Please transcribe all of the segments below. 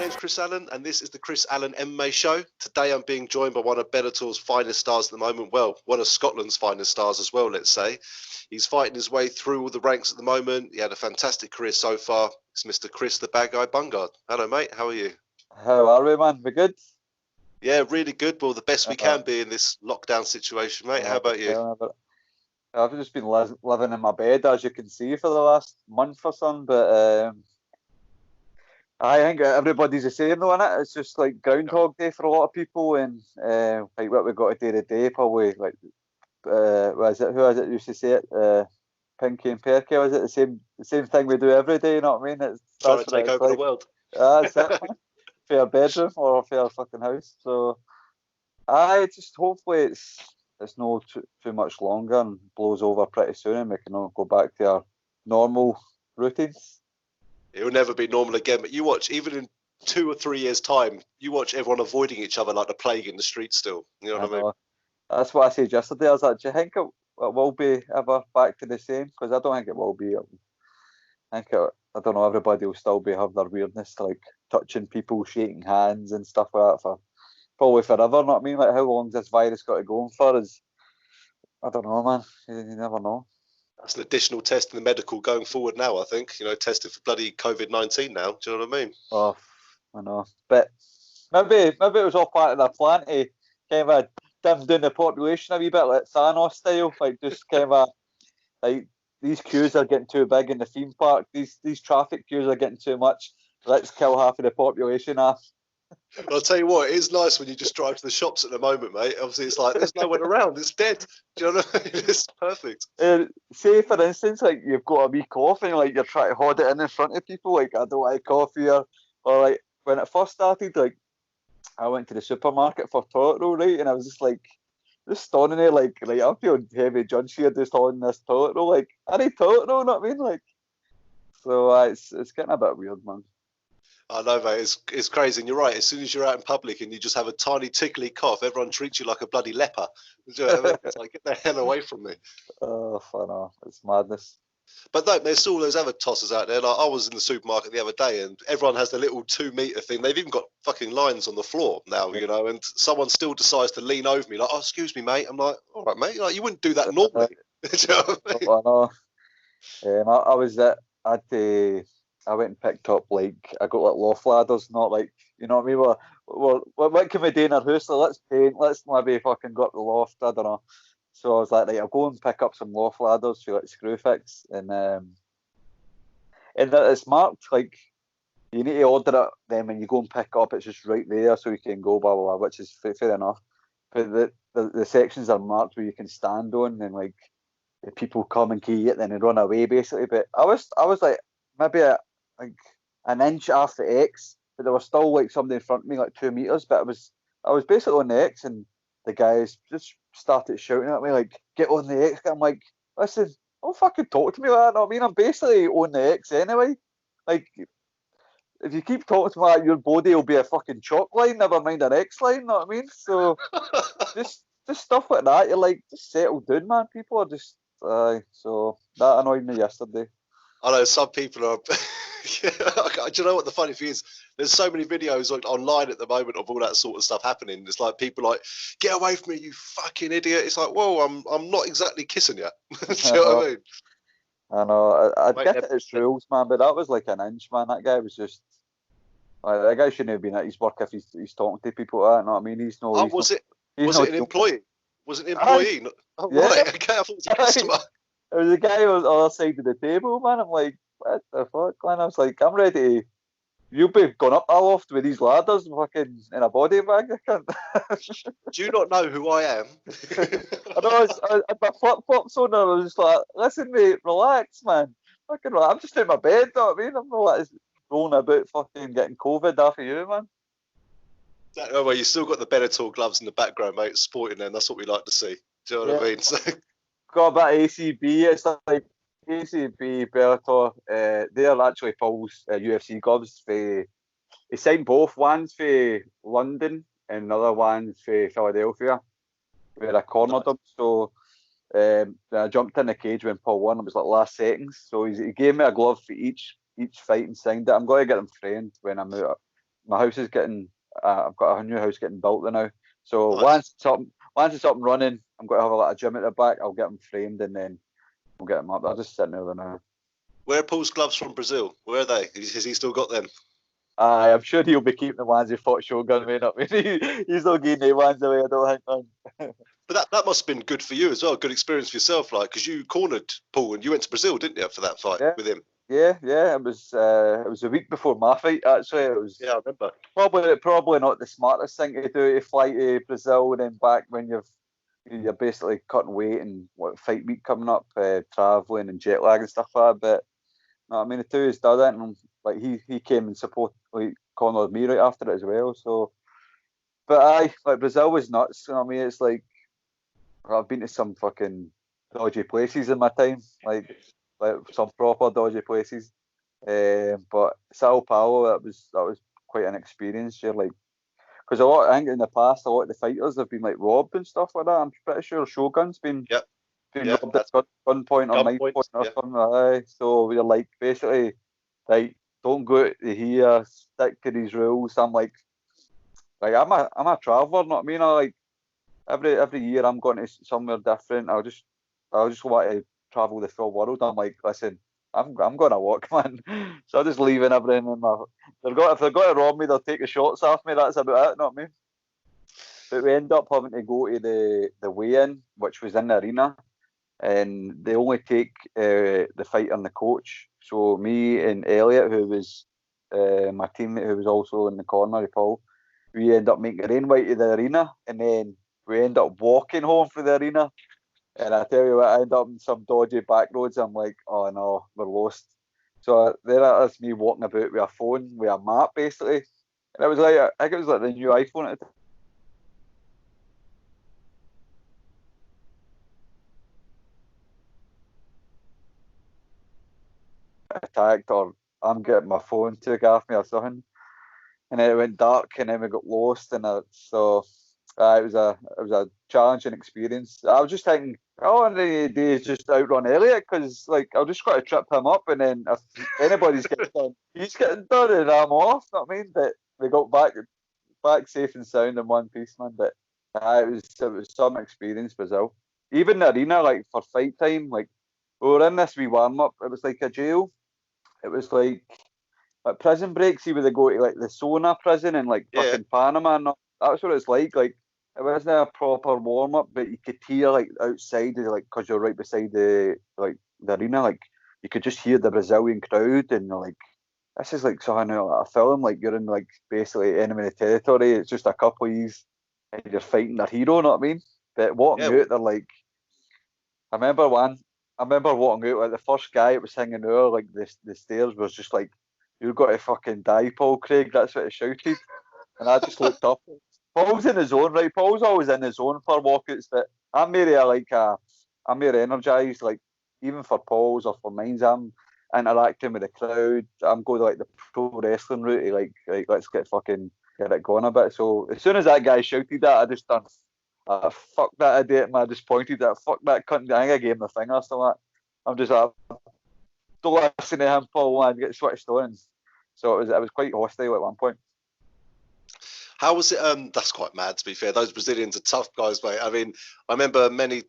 name's Chris Allen, and this is the Chris Allen MMA Show. Today I'm being joined by one of Bellator's finest stars at the moment. Well, one of Scotland's finest stars as well, let's say. He's fighting his way through all the ranks at the moment. He had a fantastic career so far. It's Mr. Chris the Bad Guy Bungard. Hello, mate. How are you? How are we, man? We good? Yeah, really good. Well, the best we can be in this lockdown situation, mate. How about you? I've just been living in my bed, as you can see, for the last month or something, but I think everybody's the same, though, innit? It's just like Groundhog Day for a lot of people, and like what we got to do today, probably like what is it? Who is it used to say it? Pinky and Perky, was it the same thing we do every day? You know what I mean? Trying to take over the world. That's it, man. For your bedroom or for your fucking house. So I just hopefully it's not too much longer and blows over pretty soon, and we can all go back to our normal routines. It will never be normal again, but you watch, even in 2 or 3 years' time, you watch everyone avoiding each other like the plague in the street still. You know what I mean? That's what I said yesterday. I was like, do you think it will be ever back to the same? Because I don't think it will be. I don't know, everybody will still have their weirdness, like touching people, shaking hands and stuff like that for probably forever, know what I mean? Like, how long's this virus got to go on for? I don't know, man. You never know. That's an additional test in the medical going forward now, I think. You know, tested for bloody COVID-19 now. Do you know what I mean? Oh, I know. But maybe it was all part of their plan to kind of dim down the population a wee bit, like Thanos style. Like, just kind of like, these queues are getting too big in the theme park. These traffic queues are getting too much. Let's kill half of the population off. Well, I'll tell you what, it is nice when you just drive to the shops at the moment, mate. Obviously, it's like there's no one around. It's dead. Do you know what I mean? It's perfect. Say, for instance, like you've got a wee cough and like you're trying to hold it in front of people. Like, I don't like coffee, or like when it first started, like I went to the supermarket for toilet roll, right, and I was just standing there, like I'm feeling heavy judge here, just holding this toilet roll. Like, I need toilet roll, know what I mean? Like, so it's getting a bit weird, man. I know, mate. It's crazy, and you're right. As soon as you're out in public and you just have a tiny tickly cough, everyone treats you like a bloody leper. Do you know what I mean? It's like, get the hell away from me. Oh, I know, it's madness. But no, there's all those other tossers out there. Like, I was in the supermarket the other day, and everyone has the little 2-meter thing. They've even got fucking lines on the floor now, you know. And someone still decides to lean over me, like, "Oh, excuse me, mate." I'm like, "All right, mate. Like, you wouldn't do that normally." Do you know what I mean? I know. I went and picked up, like, I got like loft ladders, not like, you know what I mean? What can we do in our house? So let's paint, let's maybe fucking go up the loft, I don't know. So I was like, right, I'll go and pick up some loft ladders for like screw fix, and it's marked like you need to order it. Then when you go and pick it up, it's just right there, so you can go blah blah blah, which is fair enough. But the sections are marked where you can stand on, and like the people come and key it, then they run away basically. But I was like maybe like an inch off the X, but there was still like somebody in front of me, like 2 meters. But I was basically on the X, and the guys just started shouting at me like, "Get on the X!" I'm like, "Listen, don't fucking talk to me like that." Know what I mean? I'm basically on the X anyway. Like, if you keep talking to me like, your body will be a fucking chalk line, never mind an X line. Know what I mean? So just stuff like that. You're like, just settle down, man. People are just so that annoyed me yesterday. I know some people are. Do you know what the funny thing is? There's so many videos online at the moment of all that sort of stuff happening. It's like people like, "Get away from me, you fucking idiot!" It's like, whoa, I'm not exactly kissing you. Do you know what I mean? I know. I get it, it's rules, man, but that was like an inch, man. That guy was just like, that guy shouldn't have been at his work if he's talking to people like that. Know what I mean? He's no. Was it an employee? Was it an employee? Yeah. Right. Okay, I thought it was a customer. It was a guy on the other side of the table, man. I'm like, what the fuck, man? I was like, I'm ready. You'll be going up that loft with these ladders fucking in a body bag. I can't. Do you not know who I am? I know. I had my flip flops on, and I was just like, listen, mate, relax, man. Fucking relax. I'm just in my bed, know what I mean? I'm not like rolling about fucking getting COVID after you, man. Oh, well, you still got the Bellator gloves in the background, mate, sporting them. That's what we like to see. Do you know what I mean? So got a bit of ACB. It's like ACB, Bellator. They're actually Paul's UFC gloves. He signed both. One's for London and another one's for Philadelphia, where I cornered him. So I jumped in the cage when Paul won. It was like last seconds. So he gave me a glove for each fight and signed it. I'm going to get them framed when I'm out my house is getting. I've got a new house getting built there now. So Nice. once it's up and running, I'm going to have a lot of gym at the back. I'll get them framed and then we'll get them up. They're just sitting there now. Where are Paul's gloves from Brazil? Where are they? Has he still got them? I'm sure he'll be keeping the ones he fought Shogun with. I mean, he's not getting the ones away. I don't think. Man. But that must have been good for you as well. Good experience for yourself, like because you cornered Paul and you went to Brazil, didn't you, for that fight Yeah, with him? yeah. It was a week before my fight. Actually, it was Yeah, I remember. probably not the smartest thing to do to fly to Brazil and then back when you're basically cutting weight and fight week coming up, traveling and jet lag and stuff like that. But no, I mean the two has done it, and like he came and cornered me right after it as well. So, but like Brazil was nuts. You know what I mean, it's like I've been to some fucking dodgy places in my time, like some proper dodgy places. But Sao Paulo, that was quite an experience. You're like, because I think in the past, a lot of the fighters have been like robbed and stuff like that. I'm pretty sure Shogun's been Yep. robbed at That's gunpoint or gun knife point points. or Yeah. something. Aye. So we're like basically like don't go to here, stick to these rules. I'm like I'm a traveller, not I mean. I like every year I'm going to somewhere different. I just want to travel the full world. I'm like, listen, I'm going to walk, man. So I'm just leaving everything in my. If they're going to rob me, they'll take the shots off me. That's about it, not me. But we end up having to go to the weigh-in, which was in the arena, and they only take the fighter and the coach. So me and Elliot, who was my teammate, who was also in the corner, Paul, we end up making our own way to the arena, and then we end up walking home from the arena. And I tell you what, I end up in some dodgy back roads. I'm like, oh no, we're lost. So there it is, me walking about with a phone, with a map basically. And it was like, I think it was like the new iPhone at the attacked, or I'm getting my phone took off me or something. And then it went dark, and then we got lost, and so it was a challenging experience. I was just thinking, oh, and the day is just outrun Elliot because like I've just got to trip him up, and then if anybody's getting done, he's getting done, and I'm off. Know what I mean? But we got back safe and sound in one piece, man. But it was some experience, Brazil. Even the arena, like for fight time, like we were in this wee warm up. It was like a jail. It was like prison breaks. See where they go to like the sauna prison in like Yeah. fucking Panama, and that's what it's like. Like it wasn't a proper warm up, but you could hear like outside, like because you're right beside the arena, like you could just hear the Brazilian crowd, and you're like, this is like something out of a film. Like you're in like basically enemy territory. It's just a couple of yous, and you're fighting their hero. Know what I mean? But walking Yeah. out, they're like, I remember one. I remember walking out like the first guy that was hanging out like the stairs was just like, "You've got to fucking die, Paul Craig." That's what he shouted, and I just looked up. Paul's in his own right. Paul's always in his own for walkouts, but I'm very I'm very energised. Like even for Paul's or for mine's, I'm interacting with the crowd. I'm going like the pro wrestling route. Like let's get it going a bit. So as soon as that guy shouted that, I just done. Fuck that idiot, man. I just pointed at fuck that cunt. I think I gave him a finger or something. I'm just don't listen to him, Paul, man. Get switched on. So it was quite hostile at one point. How was it? That's quite mad, to be fair. Those Brazilians are tough guys, mate. I mean, I remember many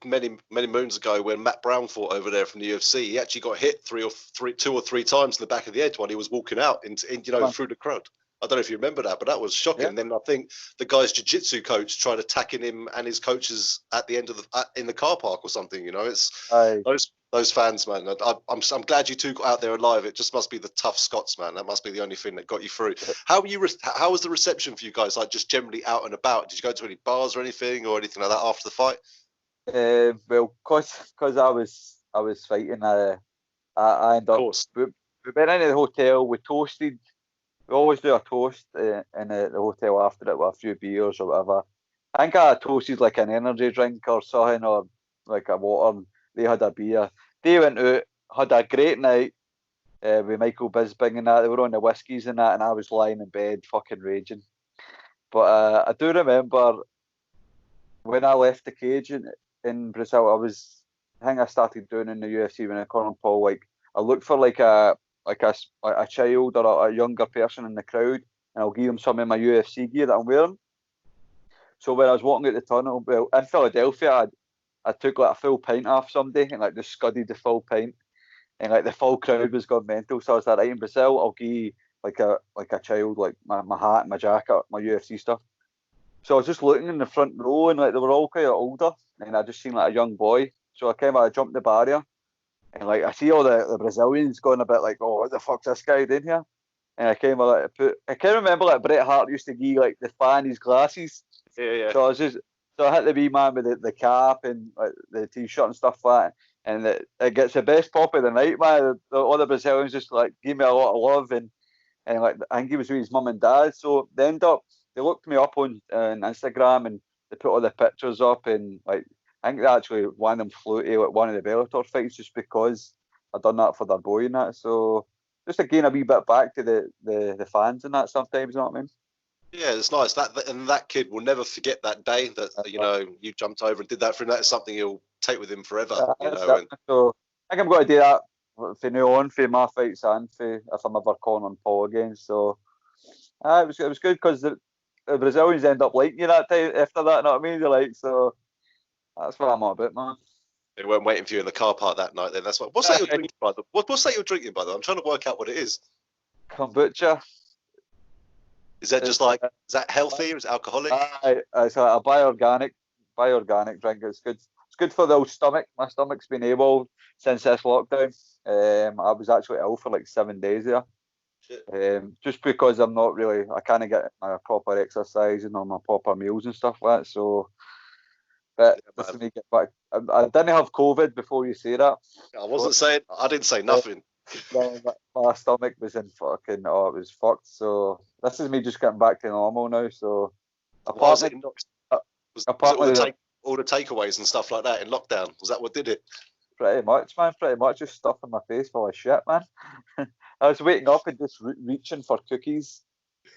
moons ago when Matt Brown fought over there from the UFC. He actually got hit two or three times in the back of the head while he was walking out through the crowd. I don't know if you remember that, but that was shocking. Yeah. And then I think the guy's jiu-jitsu coach tried attacking him and his coaches at the end of in the car park or something. You know, it's Aye. those fans, man. I'm glad you two got out there alive. It just must be the tough Scots, man. That must be the only thing that got you through. How was the reception for you guys? Like just generally out and about? Did you go to any bars or anything like that after the fight? Well, cause I was fighting. I ended Of up. course. We went into the hotel. We toasted. We always do a toast in the hotel after it with a few beers or whatever. I think I toasted like an energy drink or something, or like a water. And they had a beer. They went out, had a great night with Michael Bisping and that. They were on the whiskies and that, and I was lying in bed fucking raging. But I do remember when I left the cage in Brazil, I think I started doing in the UFC when I called Paul. Like I looked for like a child or a younger person in the crowd, and I'll give him some of my UFC gear that I'm wearing. So when I was walking out the tunnel, well, in Philadelphia, I took like a full pint off somebody and like just scudded the full pint, and like the full crowd was gone mental. So I was like, right, in Brazil, I'll give like a child like my hat and my jacket, my UFC stuff. So I was just looking in the front row, and like they were all kind of older, and I just seen like a young boy. So I jumped the barrier, and like I see all the Brazilians going a bit like, oh, what the fuck's this guy doing here? And I can't remember like Bret Hart used to give like the fan his glasses. Yeah. So I hit the wee man with the cap and like the t-shirt and stuff like that. And it gets the best pop of the night, man. All the Brazilians just like give me a lot of love, and like I think he was with his mum and dad. So they looked me up on Instagram, and they put all the pictures up, and like I think they actually one of them flew to like one of the Bellator fights just because I done that for their boy and that. So just again a wee bit back to the fans and that sometimes, you know what I mean? Yeah, it's nice. That kid will never forget that day that you jumped over and did that for him. That's something he'll take with him forever. So I think I'm going to do that from now on for my fights and for if I'm ever cornering Paul again. So it was good because the Brazilians end up liking you that time after that. You know what I mean? They're like, so that's what I'm all about, man. They weren't waiting for you in the car park that night. Then that's what. What's that you're drinking, brother? What's that you're drinking, brother? I'm trying to work out what it is. Kombucha. Is that just like, is that healthy or is it alcoholic? It's a bioorganic drink. It's good. It's good for the old stomach. My stomach's been able since this lockdown. I was actually ill for like 7 days there. Just because I can't get my proper exercise and all my proper meals and stuff like that. So, but let me get back. I didn't have COVID before you say that. I wasn't saying. I didn't say nothing. My stomach was in it was fucked. So this is me just getting back to normal now. So Was it all the takeaways and stuff like that in lockdown? Was that what did it? Pretty much, man. Pretty much just stuffing my face full of shit, man. I was waking up and just reaching for cookies,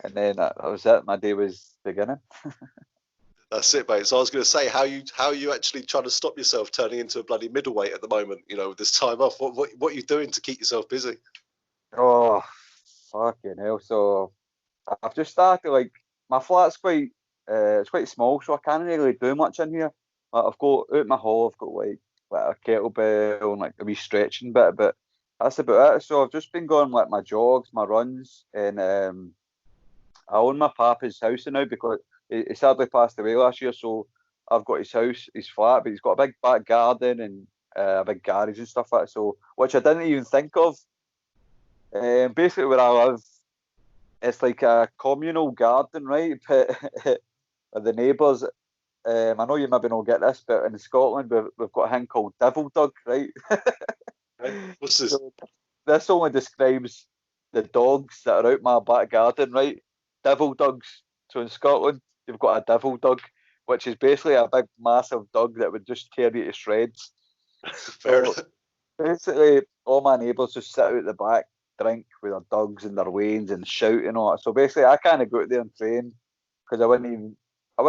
and then that was it. My day was beginning. That's it, mate. So I was going to say, how are you actually trying to stop yourself turning into a bloody middleweight at the moment? With this time off, what are you doing to keep yourself busy? Oh, fucking hell! So I've just started like my flat's it's quite small, so I can't really do much in here. I've got out my hall. I've got like a kettlebell and like a wee stretching bit, but that's about it. So I've just been going like my jogs, my runs, and I own my papa's house now because he sadly passed away last year. So I've got his house, his flat, but he's got a big back garden and a big garage and stuff like that. So which I didn't even think of. Basically, where I live, it's like a communal garden, right? But the neighbours. I know you maybe not get this, but in Scotland we've got a thing called devil dog, right? What's this? So this only describes the dogs that are out my back garden, right? Devil dogs. So in Scotland, you've got a devil dog, which is basically a big, massive dog that would just tear you to shreds. So basically, all my neighbours just sit out the back, drink with their dogs and their wains and shout and all that. So basically, I kind of go out there and train because I wouldn't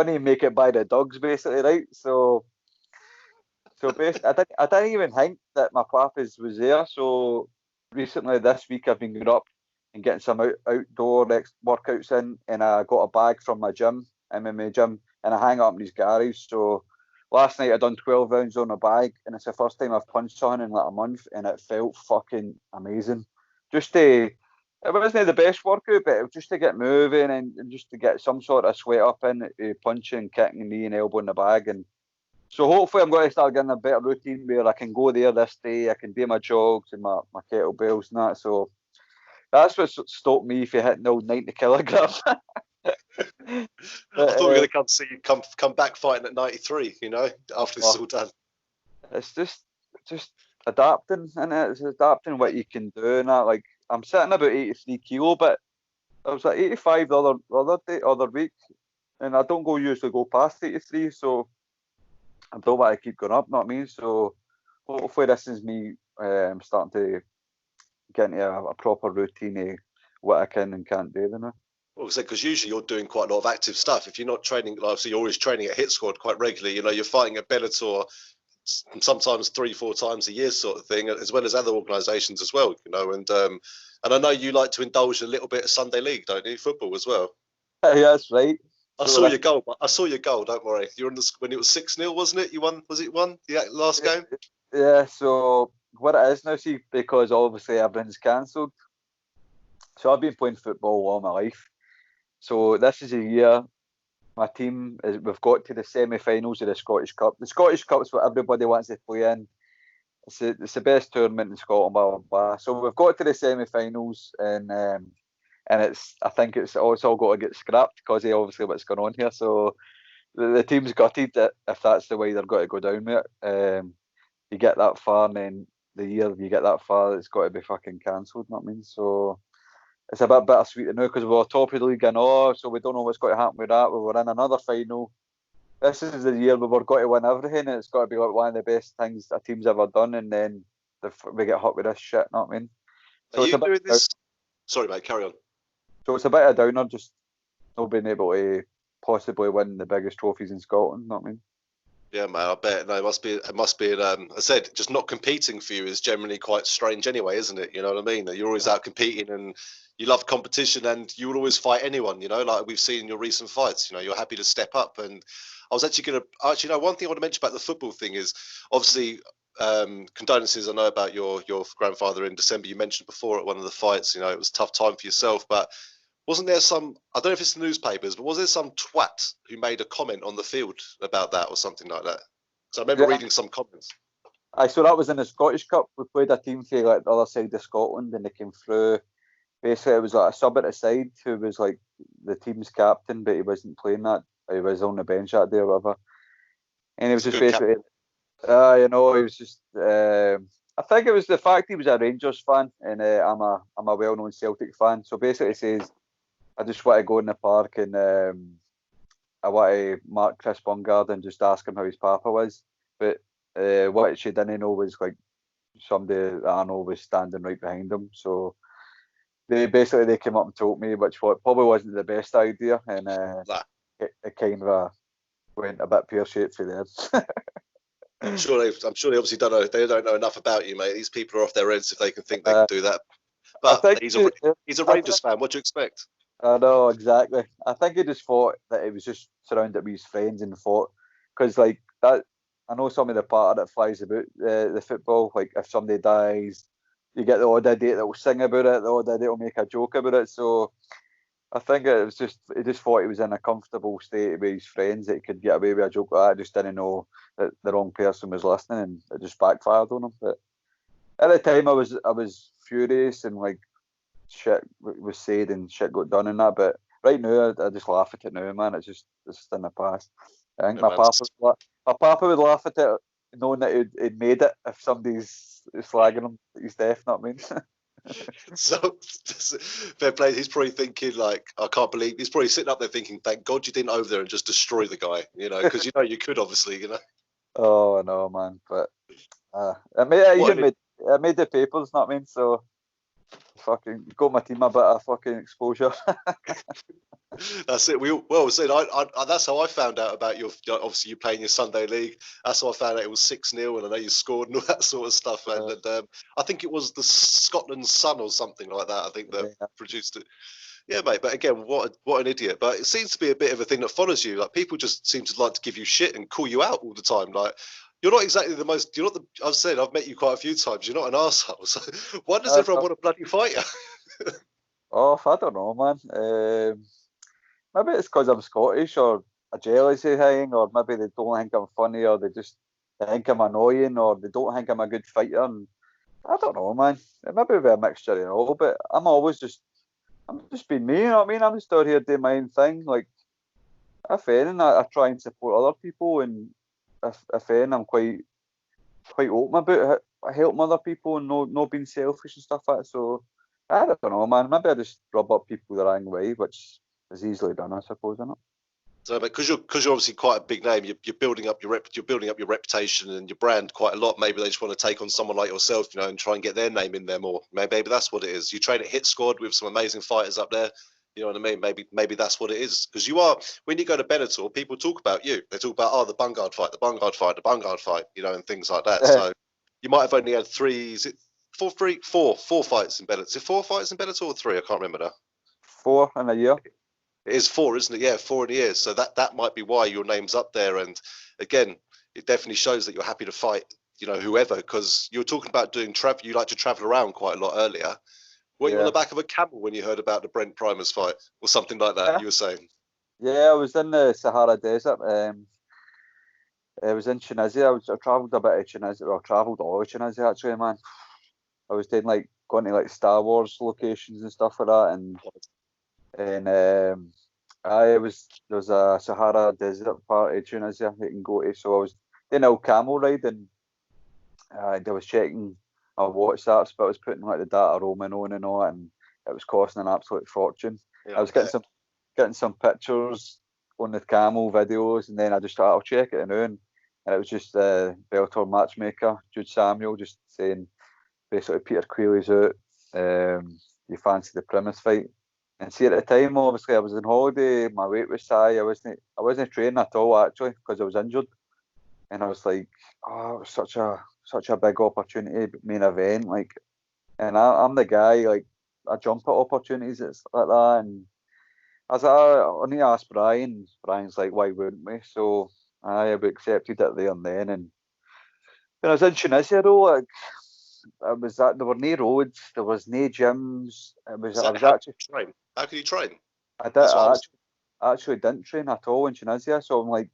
even make it by the dogs, basically, right? So basically, I didn't even think that my papa's was there. So recently, this week, I've been going up and getting some outdoor workouts in, and I got a bag from my gym, MMA gym, and I hang it up in his garage. So last night I done 12 rounds on a bag, and it's the first time I've punched on in like a month, and it felt fucking amazing. It wasn't the best workout, but it was just to get moving and just to get some sort of sweat up in, punching, kicking, knee and elbow in the bag. And so hopefully I'm going to start getting a better routine where I can go there this day, I can do my jogs and my kettlebells and that. So that's what stopped me from hitting the old 90 kilograms. I thought we were going to come see you come back fighting at 93, after this is all done. It's just adapting, and it's adapting what you can do and that. Like I'm sitting about 83 kilo, but I was at 85 the other week, and I don't usually go past 83, so I don't want to keep going up. Know what I mean? So hopefully this is me starting to get into a proper routine of what I can and can't do. Well, because usually you're doing quite a lot of active stuff. If you're not training, so you're always training at Hit Squad quite regularly. You're fighting at Bellator. sometimes 3-4 times a year sort of thing, as well as other organisations as well, you know. And I know you like to indulge a little bit of Sunday League, don't you? Football as well. Yeah, that's right. I saw your goal. I saw your goal. Don't worry. You're on the when it was 6-0, wasn't it? You won. Was it one? The last game. Yeah. So what it is now, see, because obviously everything's cancelled. So I've been playing football all my life. So this is a year my team we've got to the semi-finals of the Scottish Cup. The Scottish Cup's what everybody wants to play in. It's the best tournament in Scotland, blah blah blah. So we've got to the semi-finals, and I think it's all got to get scrapped because of obviously what's going on here. So the team's gutted that if that's the way they're going to go down with it. You get that far, and then the year you get that far, it's got to be fucking cancelled. You know what I mean? So it's a bit bittersweet now because we're top of the league and all, so we don't know what's going to happen with that. We were in another final. This is the year we were going to win everything, and it's got to be like one of the best things a team's ever done, and then we get hit with this shit. You know what I mean? So Are you doing this? Sorry, mate. Carry on. So it's a bit of a downer, just not being able to possibly win the biggest trophies in Scotland. You know what I mean? Yeah, man, I bet. No, it must be. I said, just not competing for you is generally quite strange anyway, isn't it? You know what I mean? That you're always out competing and you love competition and you will always fight anyone, you know, like we've seen in your recent fights. You know, you're happy to step up. And I was actually going to, one thing I want to mention about the football thing is obviously condolences I know about your grandfather in December. You mentioned before at one of the fights, you know, it was a tough time for yourself, but wasn't there some, I don't know if it's the newspapers, but was there some twat who made a comment on the field about that or something like that? So I remember reading some comments. So that was in the Scottish Cup. We played a team for like the other side of Scotland, and they came through. Basically, it was like a sub at the side who was like the team's captain, but he wasn't playing that. He was on the bench that day or whatever. And he was just basically, you know, he was just. I think it was the fact he was a Rangers fan, and I'm a well-known Celtic fan. So basically, he says, I just want to go in the park and I want to mark Chris Bungard and just ask him how his papa was. But what she didn't know was like somebody that I know was standing right behind him. So they came up and told me, which probably wasn't the best idea, and it kind of went a bit pear-shaped for them. I'm sure they obviously don't know. They don't know enough about you, mate. These people are off their heads if they can think they can do that. But he's a Rangers fan. What do you expect? I know, exactly. I think he just thought that he was just surrounded with his friends and thought, because like that, I know some of the part that flies about the football. Like if somebody dies, you get the odd idiot that will sing about it, the odd idiot will make a joke about it. So I think it was just he just thought he was in a comfortable state with his friends that he could get away with a joke like that. I just didn't know that the wrong person was listening, and it just backfired on him. But at the time, I was furious and like shit was said and shit got done and that. But right now, I just laugh at it now, man. It's just in the past. I think my papa would laugh at it, knowing that he'd made it if somebody's slagging him that he's deaf. Not I mean. So fair play. He's probably thinking like, I can't believe. He's probably sitting up there thinking, thank God you didn't over there and just destroy the guy. You know, because you know you could obviously. You know. Oh no, man! But it made the papers. Not I mean. So fucking got my team a bit of fucking exposure. That's it. That's how I found out about obviously you playing your Sunday league. That's how I found out it was 6-0 and I know you scored and all that sort of stuff. And I think it was the Scotland Sun or something like that. I think that produced it. Yeah, mate. But again, what an idiot. But it seems to be a bit of a thing that follows you. Like people just seem to like to give you shit and call you out all the time. Like you're not exactly the most. You're not the. I've said I've met you quite a few times. You're not an arsehole. So why does everyone want to bloody fight you? Oh, I don't know, man. Maybe it's because I'm Scottish or a jealousy thing, or maybe they don't think I'm funny, or they think I'm annoying, or they don't think I'm a good fighter. And I don't know, man. It might be a mixture of all, but I'm just being me, you know what I mean? I'm just out here doing my own thing. Like, if anything, I try and support other people, and if anything, I'm quite open about helping other people and not being selfish and stuff like that. So, I don't know, man. Maybe I just rub up people the wrong way, which is easily done, I suppose, isn't it? So, because you're obviously quite a big name, you're building up your reputation and your brand quite a lot. Maybe they just want to take on someone like yourself, you know, and try and get their name in there more. Maybe that's what it is. You train at Hit Squad with some amazing fighters up there. You know what I mean? Maybe that's what it is. Because you are, when you go to Bellator, people talk about you. They talk about, oh, the Bungard fight, the Bungard fight, the Bungard fight, you know, and things like that. So you might have only had is it four fights in Bellator. Is it 4 fights in Bellator or 3? I can't remember now. 4 in a year. It is 4, isn't it? Yeah, 4 in a year. So that might be why your name's up there. And again, it definitely shows that you're happy to fight, you know, whoever, because you were talking about doing travel. You like to travel around quite a lot earlier. Were you on the back of a camel when you heard about the Brent Primers fight or something like that? You were saying. Yeah, I was in the Sahara Desert. I was in Tunisia. I travelled a bit of Tunisia. Well, travelled all of Tunisia actually, man. I was doing like going to like Star Wars locations and stuff like that, and there was a Sahara Desert part of Tunisia you can go to. So I was doing a camel ride, and I was checking my WhatsApps, but I was putting like the data roaming on and all, and it was costing an absolute fortune. Yeah, I was getting some pictures on the camel videos, and then I just thought I'll check it now, and it was just Bellator matchmaker Jude Samuel just saying basically Peter Quealy's out. You fancy the Primus fight? And see, at the time, obviously, I was on holiday. My weight was high. I wasn't training at all actually because I was injured. And I was like, oh, it was such a big opportunity, main event, like. And I'm the guy, like, I jump at opportunities like that. And I was like, I need to ask Brian. Brian's like, why wouldn't we? So I accepted it there and then. And when I was in Tunisia, though, like, there were no roads, there was no gyms. I was actually train. How can you train? I actually didn't train at all in Tunisia, so I'm like,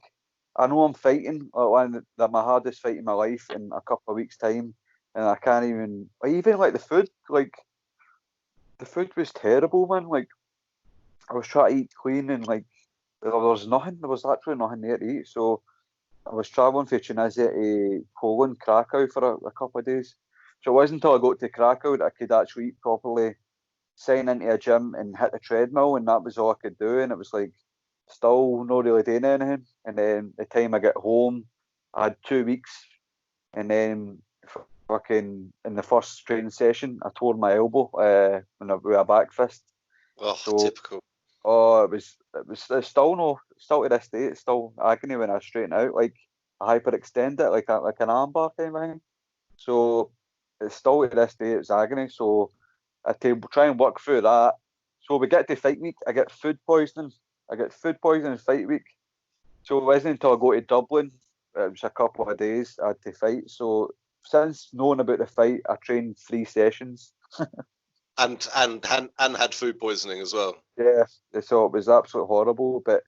I know I'm fighting one of my hardest fight in my life in a couple of weeks' time, and I can't even like the food. Like the food was terrible, man. Like I was trying to eat clean, and like there was nothing. There was actually nothing there to eat. So I was travelling from Tunisia to Poland, Krakow for a couple of days. So it wasn't until I got to Krakow that I could actually eat properly, sign into a gym and hit the treadmill, and that was all I could do. And it was like still not really doing anything. And then the time I get home, I had 2 weeks, and then fucking in the first training session, I tore my elbow with a back fist. Oh, so, typical. Oh, it's still to this day, it's still agony when I straighten out, like I hyperextend it, like an armbar kind of thing. So it's still to this day, it's agony. So I try and work through that. So we get to fight week, I get food poisoning. Fight week. So it wasn't until I go to Dublin, it was a couple of days I had to fight. So since knowing about the fight, I trained 3 sessions. and had food poisoning as well. Yeah, so it was absolutely horrible. But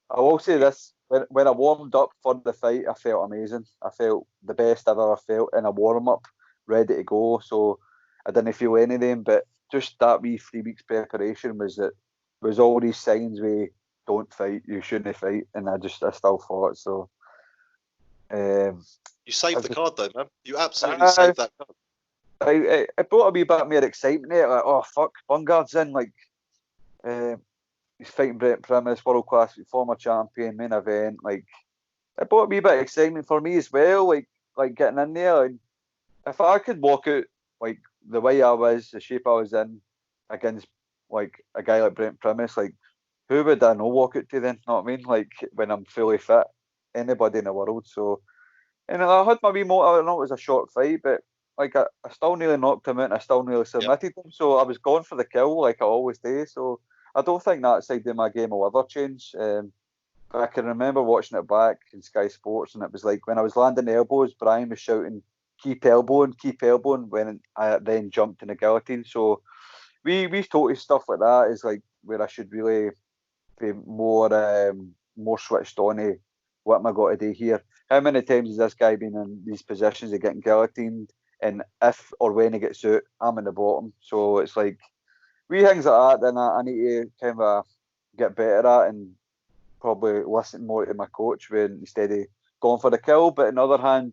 I will say this: when I warmed up for the fight, I felt amazing. I felt the best I've ever felt in a warm up, ready to go. So I didn't feel anything, but just that wee 3 weeks preparation was all these signs we don't fight, you shouldn't fight, and I still fought. So you saved the card though, man. You absolutely saved that card. It brought a wee bit more excitement. Like, oh fuck, Bungard's in. Like, he's fighting Brent Primus, world class, former champion, main event. Like, it brought a wee bit of excitement for me as well. Like getting in there. And if I could walk out like the way I was, the shape I was in, against like a guy like Brent Primus, like who would I not walk out to then? Know what I mean? Like when I'm fully fit, anybody in the world. So, and I had my wee motor. I know it was a short fight, but like I still nearly knocked him out, and I still nearly submitted him. So I was going for the kill, like I always do. So I don't think that side of my game will ever change. But I can remember watching it back in Sky Sports, and it was like when I was landing elbows, Brian was shouting, keep elbowing, when I then jumped in the guillotine. So we've taught you stuff like that is like where I should really be more switched on to what am I got to do here. How many times has this guy been in these positions of getting guillotined? And if or when he gets out, I'm in the bottom. So it's like wee things like that. Then I need to kind of get better at and probably listen more to my coach instead of going for the kill. But on the other hand,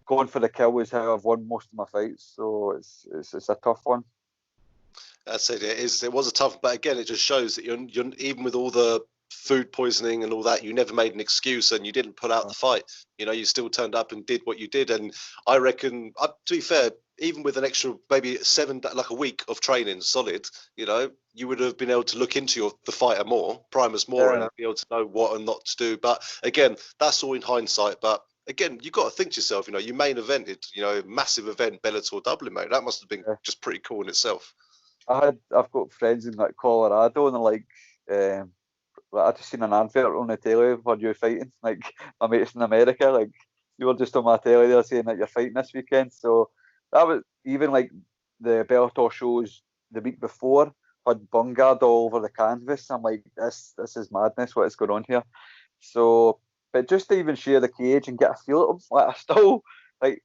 going for the kill is how I've won most of my fights. So it's a tough one. That's it. It was a tough, but again, it just shows that you're even with all the food poisoning and all that, you never made an excuse and you didn't pull out the fight. You still turned up and did what you did. And I reckon, to be fair, even with an extra maybe like a week of training solid, you would have been able to look into the fighter more, prime us more, and be able to know what and not to do. But again, that's all in hindsight. But again, you've got to think to yourself, you main evented, massive event, Bellator Dublin, mate. That must have been just pretty cool in itself. I've got friends in like Colorado, and they're like, I just seen an advert on the telly for you fighting. Like my mates in America, like you were just on my telly there saying that you're fighting this weekend. So that was even like the Bellator shows the week before had Bungard all over the canvas. I'm like, this is madness. What is going on here? So, but just to even share the cage and get a feel of him, like I still like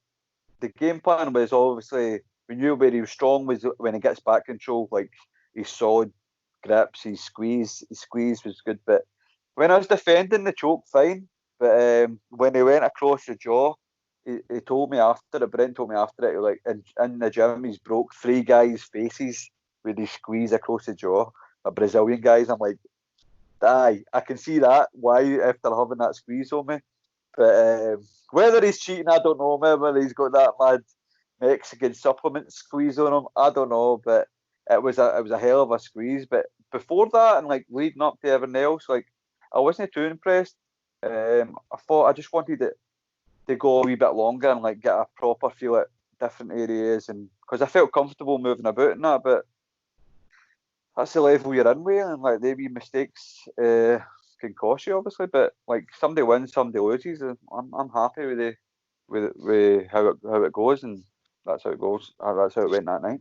the game plan was obviously we knew where he was strong was when he gets back control, like he's solid grips, his squeeze was good. But when I was defending the choke, fine. But when he went across the jaw, he told me after it, Brent told me after it, like in the gym, he's broke 3 guys' faces with his squeeze across the jaw, Brazilian guys. I'm like, aye, I can see that. Why after having that squeeze on me? But whether he's cheating, I don't know. Whether he's got that mad Mexican supplement squeeze on him, I don't know. But it was a hell of a squeeze. But before that, and like leading up to everything else, like I wasn't too impressed. I thought I just wanted it to go a wee bit longer and like get a proper feel at different areas, and because I felt comfortable moving about and that. But that's the level you're in with, and like the wee mistakes can cost you, obviously. But like somebody wins, somebody loses, and I'm happy with how it goes, and that's how it goes. That's how it went that night.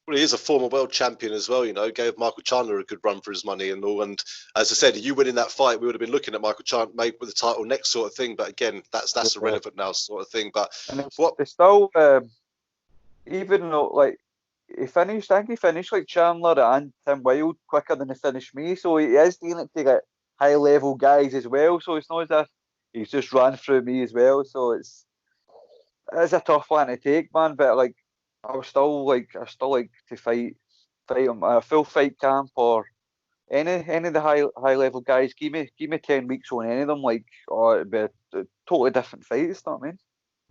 Well, he is a former world champion as well, gave Michael Chandler a good run for his money and all. And as I said, you winning that fight, we would have been looking at Michael Chandler maybe with the title next sort of thing. But again, that's irrelevant now sort of thing. But it's still, even though like I think he finished like Chandler and Tim Wilde quicker than he finished me. So he is doing it to get high level guys as well. So it's not as if he's just ran through me as well. So it's a tough one to take, man. But like I still like to fight on a full fight camp or any of the high level guys. Give me 10 weeks on any of them. Like it'd be a totally different fights. You know what I mean?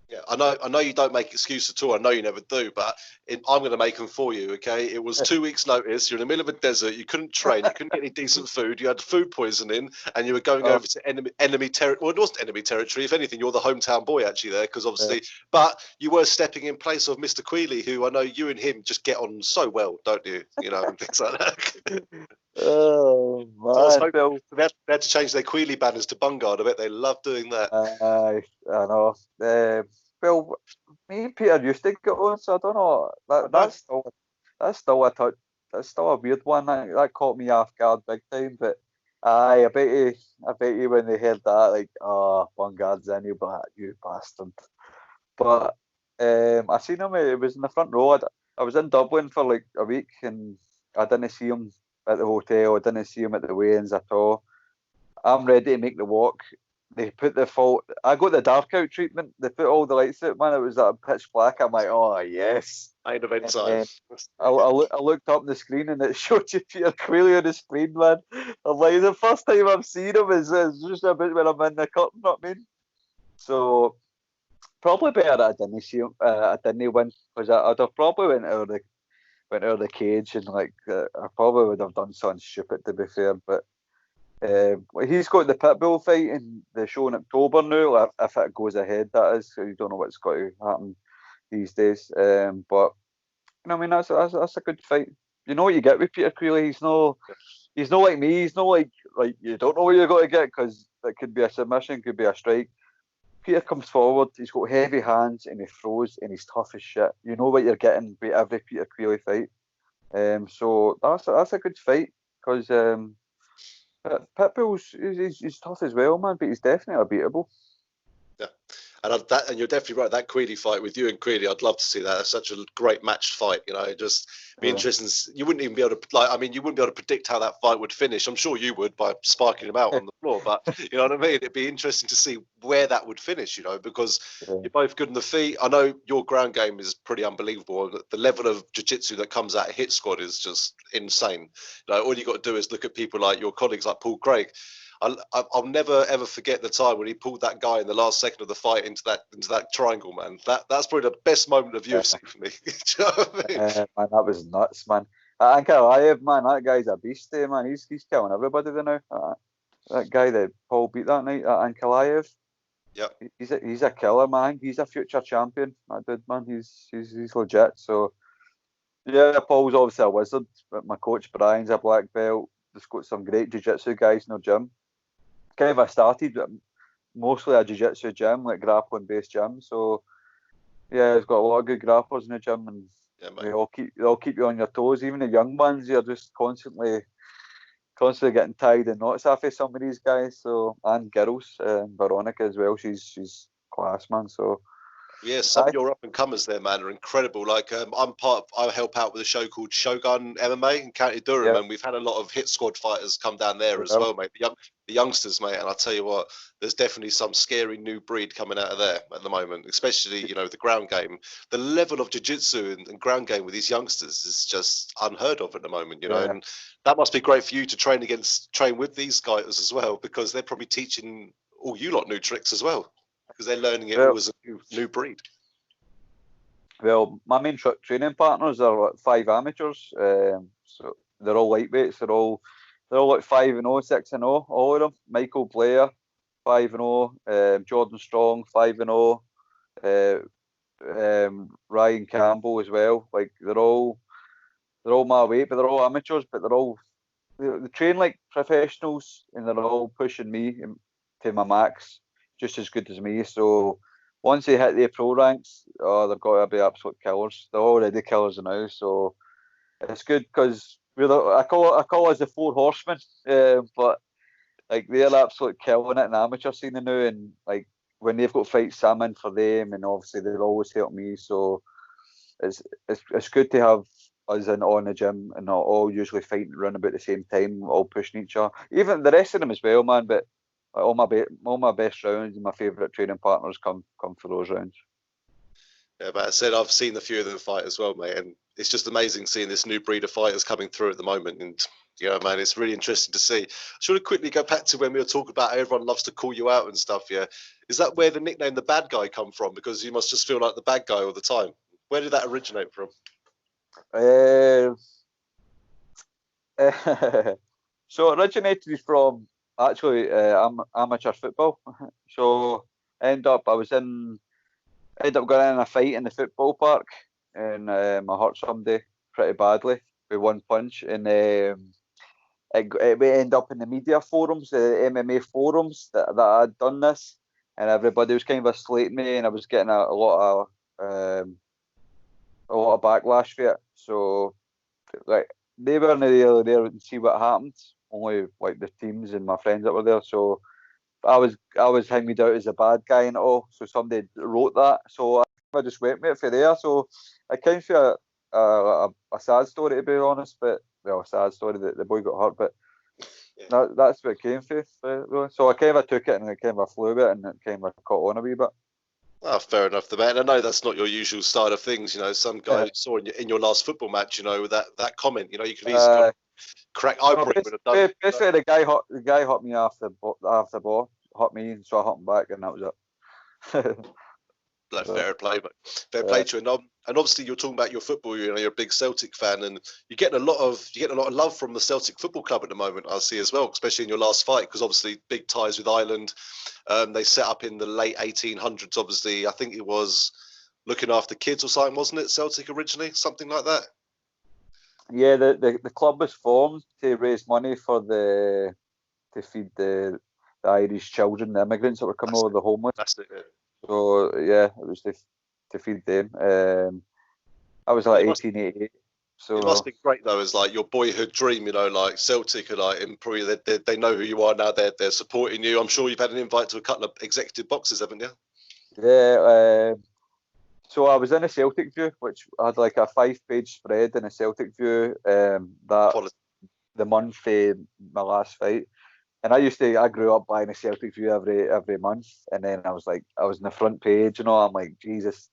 Yeah, I know you don't make excuses at all. I know you never do, but I'm going to make them for you, okay? It was 2 weeks' notice. You're in the middle of a desert. You couldn't train. You couldn't get any decent food. You had food poisoning, and you were going over to enemy territory. Well, it wasn't enemy territory. If anything, you're the hometown boy actually there, because obviously. But you were stepping in place of Mr. Quealy, who I know you and him just get on so well, don't you? And things like that. Oh man, so they had to change their Quealy banners to Bungard. I bet they love doing that. I know. Well, me and Peter used to get on, so I don't know. That's still a touch. That's still a weird one. That caught me off guard big time. But I bet you when they heard that, like, oh, Bungard's in, you'll be like, you bastard. But I seen him. It was in the front row. I was in Dublin for like a week, and I didn't see him at the hotel. I didn't see him at the weigh-ins at all. I'm ready to make the walk. They put the fault. I got the dark out treatment. They put all the lights out, man. It was that pitch black. I'm like, oh yes. Main event time. I looked up the screen and it showed you Peter Quealy on the screen, man. I'm like, the first time I've seen him is just about when I'm in the curtain. Know what I mean? So probably better that I didn't see him. I didn't win, because I'd have probably went out of the cage, and like I probably would have done something stupid, to be fair, but. He's got the Pitbull fight in the show in October now, if it goes ahead, that is. So you don't know what's going to happen these days. But I mean, that's a good fight. You know what you get with Peter Quealy. He's no like me. He's no like you don't know what you're going to get, because it could be a submission, could be a strike. Peter comes forward. He's got heavy hands and he throws, and he's tough as shit. You know what you're getting with every Peter Quealy fight. So that's a good fight, because. Pitbull's he's tough as well, man, but he's definitely unbeatable. Yeah, And you're definitely right. That Queenie fight with you and Queenie, I'd love to see that. That's such a great match fight. Just be interesting. You wouldn't even be able to you wouldn't be able to predict how that fight would finish. I'm sure you would by sparking him out on the floor. But you know what I mean? It'd be interesting to see where that would finish. Because you're both good on the feet. I know your ground game is pretty unbelievable. The level of jiu-jitsu that comes out of Hit Squad is just insane. All you got to do is look at people like your colleagues, like Paul Craig. I'll never ever forget the time when he pulled that guy in the last second of the fight into that triangle, man. That's probably the best moment of UFC for me. Do you know what I mean? Man, that was nuts, man. Ankalaev, man, that guy's a beast, man. He's killing everybody there now. That guy that Paul beat that night, Ankalaev. Yeah, he's a killer, man. He's a future champion. That dude, man. He's legit. So yeah, Paul's obviously a wizard. But my coach Brian's a black belt. Just got some great jiu-jitsu guys in the gym. I started mostly a jiu-jitsu gym, like grappling-based gym. So yeah, it's got a lot of good grapplers in the gym, and they all keep you on your toes. Even the young ones, you're just constantly getting tied in knots after some of these guys. So, and girls, Veronica as well. She's class, man. So. Yeah, some of your up and comers there, man, are incredible. Like I help out with a show called Shogun MMA in County Durham, and we've had a lot of Hit Squad fighters come down there as well, mate. The youngsters, mate, and I tell you what, there's definitely some scary new breed coming out of there at the moment, especially the ground game. The level of jiu-jitsu and ground game with these youngsters is just unheard of at the moment, and that must be great for you to train with these guys as well, because they're probably teaching all you lot new tricks as well. Because they're learning it all as a new breed. Well, my main training partners are 5 amateurs, so they're all lightweights. They're all like 5-0, 6-0, all of them. Michael Blair, 5-0. Jordan Strong, 5-0. Ryan Campbell as well. Like they're all my weight, but they're all amateurs. But they train like professionals, and they're all pushing me to my max, just as good as me. So once they hit the pro ranks, they've got to be absolute killers. They're already killers now, so it's good because I call us the 4 horsemen, but like they're absolute killing it in the amateur scene now, and like when they've got fights, I'm in for them, and obviously they'll always help me. So it's good to have us on the gym and not all usually fighting around about the same time, all pushing each other. Even the rest of them as well, man. But all my best rounds and my favourite training partners come for those rounds. Yeah, but I said I've seen a few of them fight as well, mate, and it's just amazing seeing this new breed of fighters coming through at the moment. And man, it's really interesting to see. I should quickly go back to when we were talking about how everyone loves to call you out and stuff. Yeah, is that where the nickname "the bad guy" come from? Because you must just feel like the bad guy all the time. Where did that originate from? So it originated from actually amateur football. So I ended up going in a fight in the football park, and I hurt somebody pretty badly with one punch, and we ended up in the media forums, the MMA forums that I'd done this, and everybody was kind of slating me, and I was getting a lot of backlash for it. So like they weren't really there to see what happened, only like the teams and my friends that were there. So I was hanged out as a bad guy and all. So somebody wrote that. So I just went with it for there. So I kind of feel a sad story, to be honest, but a sad story that the boy got hurt, but that's what it came for. So I kind of took it and I kind of flew with it, and it kind of caught on a wee bit. Oh, fair enough, the man. I know that's not your usual style of things. Some guy saw in your last football match, with that comment. You could easily crack. I probably would have done. Basically, the guy hit me after the ball, hit me, and so I hit him back, and that was it. Fair play, but fair play to you. And obviously, you're talking about your football. You're a big Celtic fan, and you're getting a lot of love from the Celtic Football Club at the moment. I see as well, especially in your last fight, because obviously big ties with Ireland. They set up in the late 1800s. Obviously, I think it was looking after kids or something, wasn't it? Celtic originally, something like that. Yeah, the club was formed to raise money to feed the Irish children, the immigrants that were coming over, the homeless. That's it. Yeah. So yeah, it was to feed them. I was like 1888. So it must be great though, as like your boyhood dream, like Celtic are like, and probably they know who you are now. They're supporting you. I'm sure you've had an invite to a couple of executive boxes, haven't you? Yeah. So I was in a Celtic View, which had like a 5-page spread in a Celtic View. That Quality. the month my last fight. And I grew up buying a Celtic View every month, and then I was in the front page, I'm like, Jesus.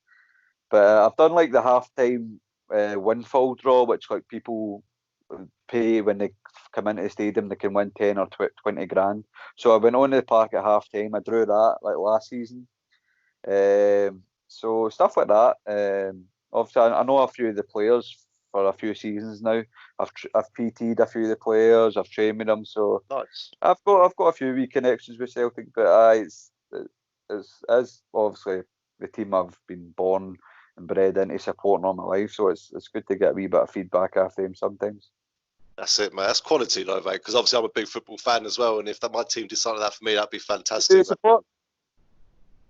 But I've done like the halftime windfall draw, which like people pay when they come into the stadium, they can win 10 or 20 grand. So I went on to the park at halftime. I drew that like last season. So stuff like that. Obviously, I know a few of the players for a few seasons now. I've PT'd a few of the players. I've trained with them, so Nice. I've got a few wee connections with Celtic. But it's obviously the team I've been born and bred into supporting all my life. So it's good to get a wee bit of feedback after them sometimes. That's it, mate. That's quality, though, mate. Because obviously I'm a big football fan as well, and if my team did something like that for me, that'd be Do fantastic. you support?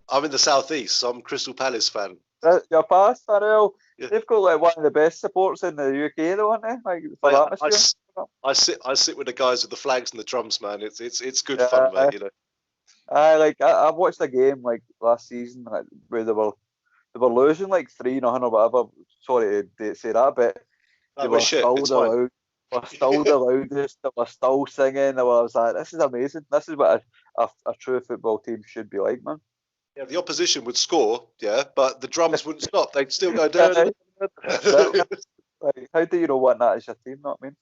I'm in the southeast, so I'm a Crystal Palace fan. Your past, well, Yeah. they've got like one of the best supports in the UK, though, aren't they? Like for Mate, atmosphere. I sit with the guys with the flags and the drums, man. It's good fun, Yeah, mate. I watched a game like last season, like, where they were losing like 3-0 or whatever. Sorry to say that, but they No, we're were shit. still It's the fine. loud, were still the loudest. They were still singing. I was like, this is amazing. This is what a true football team should be like, man. Yeah, the opposition would score, yeah, but the drums wouldn't stop. They'd still go down. That- like, how do you know what that is your team? Not I mean.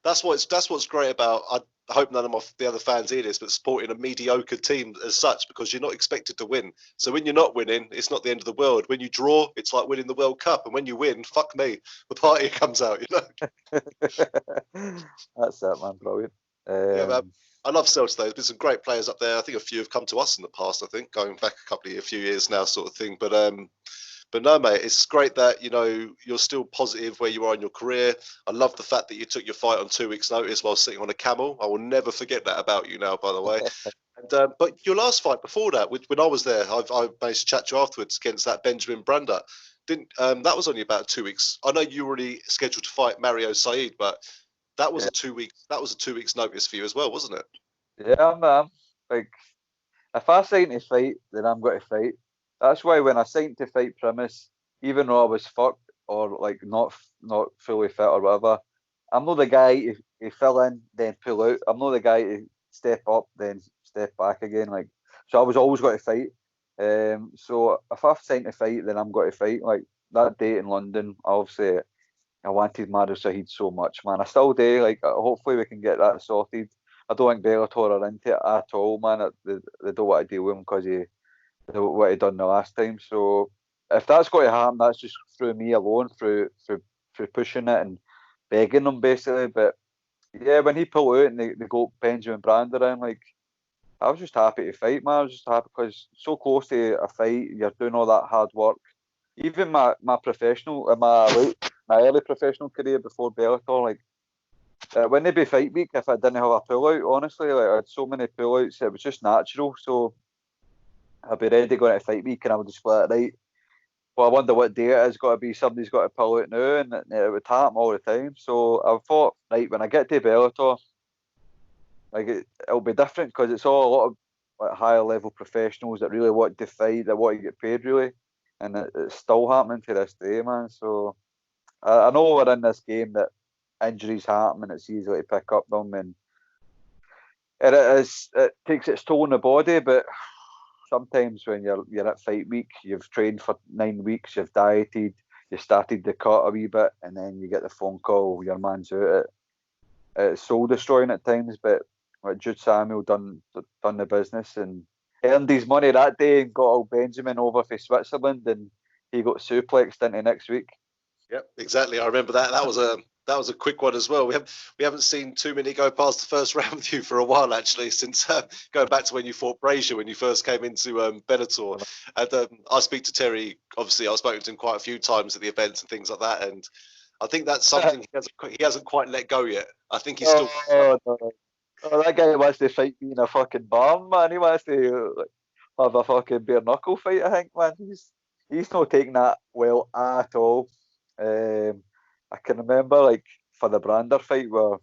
That's what's great about. I hope none of the other fans hear this, but supporting a mediocre team as such, because you're not expected to win. So when you're not winning, it's not the end of the world. When you draw, it's like winning the World Cup, and when you win, fuck me, the party comes out. That's it, man. Brilliant. Yeah, man. Um, I love Celtic. There's been some great players up there. I think a few have come to us in the past. I think going back a few years now, sort of thing. But no, mate, it's great that you're still positive where you are in your career. I love the fact that you took your fight on 2 weeks' notice while sitting on a camel. I will never forget that about you now, by the way. And but your last fight before that, when I was there, I managed to chat to you afterwards against that Benjamin Brander. Didn't that was only about 2 weeks. I know you were already scheduled to fight Mario Said, but that was yeah, a 2 week that was a 2 weeks notice for you as well, wasn't it? yeah, man. Like, if I sign to fight, then I'm going to fight. That's why when I signed to fight Primus, even though I was fucked or like not fully fit or whatever, I'm not the guy to fill in then pull out. I'm not the guy to step up then step back again. Like, so I was always going to fight. So if I've signed to fight, then I'm going to fight. Like that date in London, obviously I wanted Mario Shahid so much, man. I still do. Like, hopefully we can get that sorted. I don't think Bellator are into it at all, man. They don't want to deal with him because of what he done the last time. So if that's going to happen, that's just through me alone, through pushing it and begging them basically. But yeah, when he pulled out and they got Benjamin Brander in, like, I was just happy to fight, man. I was just happy because so close to a fight, you're doing all that hard work. Even my professional, my early professional career before Bellator, like, when they be fight week, if I didn't have a pullout, honestly, like, I had so many pullouts, it was just natural. So I'd be ready going to fight week, and I would just be like, right, well, I wonder what day it is. Got to be somebody's got to pull out now, and it would happen all the time. So I thought, right, when I get to Bellator, like, it'll be different because it's all a lot of like higher level professionals that really want to fight, that want to get paid really, and it's still happening to this day, man. So I know we're in this game that injuries happen and it's easy to pick up them, and it takes its toll on the body. But sometimes when you're at fight week, you've trained for 9 weeks, you've dieted, you started to cut a wee bit, and then you get the phone call, your man's out. It's soul destroying at times, but like Jude Samuel done the business and earned his money that day and got old Benjamin over for Switzerland, and he got suplexed into next week. Yep, exactly. I remember that. That was a quick one as well. We haven't seen too many go past the first round with you for a while actually, since going back to when you fought Brazier when you first came into Bellator. And I speak to Terry. Obviously, I've spoken to him quite a few times at the events and things like that. And I think that's something he hasn't quite let go yet. I think he's still. Oh, no. Oh, that guy wants to fight me in a fucking barn, man. He wants to like, have a fucking bare knuckle fight, I think, man. He's not taking that well at all. I can remember, like, for the Brander fight where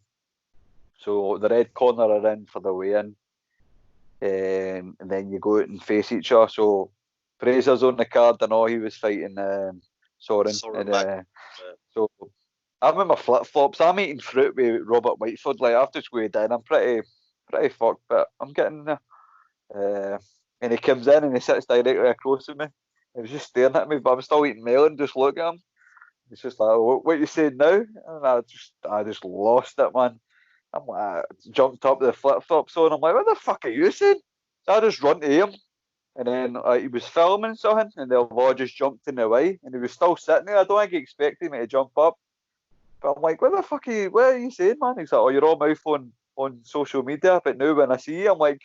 so the red corner are in for the weigh-in, and then you go out and face each other. So Fraser's on the card. I know he was fighting Soren. Soren And, back. so I'm in my flip flops. I'm eating fruit with Robert Whiteford. Like I've just weighed in. I'm pretty fucked, but I'm getting there. And he comes in and he sits directly across from me. He was just staring at me, but I'm still eating melon. Just look at him. It's just like, what you saying now? And I just lost it, man. I'm like, I jumped up the flip flops on. I'm like, what the fuck are you saying? So I just run to him, and then he was filming something, and the law just jumped in the way, and he was still sitting there. I don't think he expected me to jump up, but I'm like, what the fuck what are you saying, man? He's like, oh, you're all mouth on social media, but now when I see you, I'm like,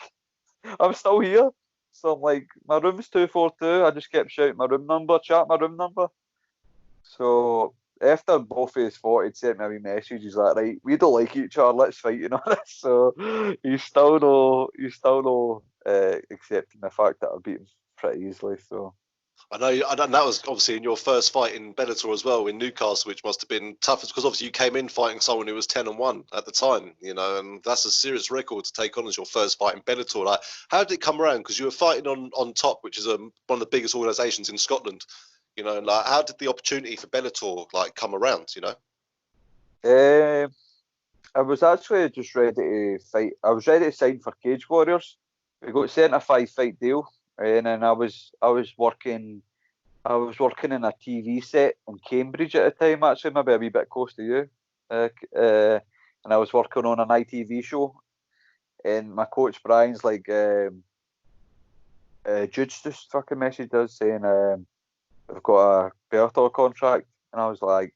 I'm still here. So I'm like, my room's 242. I just kept shouting my room number, chat my room number. So after both of his fought, he'd sent me a wee message. He's like, right, we don't like each other. Let's fight, you know. So he's still no accepting the fact that I beat him pretty easily. So I know, and that was obviously in your first fight in Bellator as well in Newcastle, which must have been tough because obviously you came in fighting someone who was 10-1 at the time, you know, and that's a serious record to take on as your first fight in Bellator. Like, how did it come around? Because you were fighting on top, which is one of the biggest organisations in Scotland, you know, and like, how did the opportunity for Bellator like come around, you know? I was actually just ready to fight. I was ready to sign for Cage Warriors. We got sent a 5-fight deal, and then I was working. I was working in a TV set in Cambridge at the time, actually, maybe a wee bit close to you. And I was working on an ITV show. And my coach Brian's like, Jude's just fucking messaged us saying, we've got a Bellator contract. And I was like,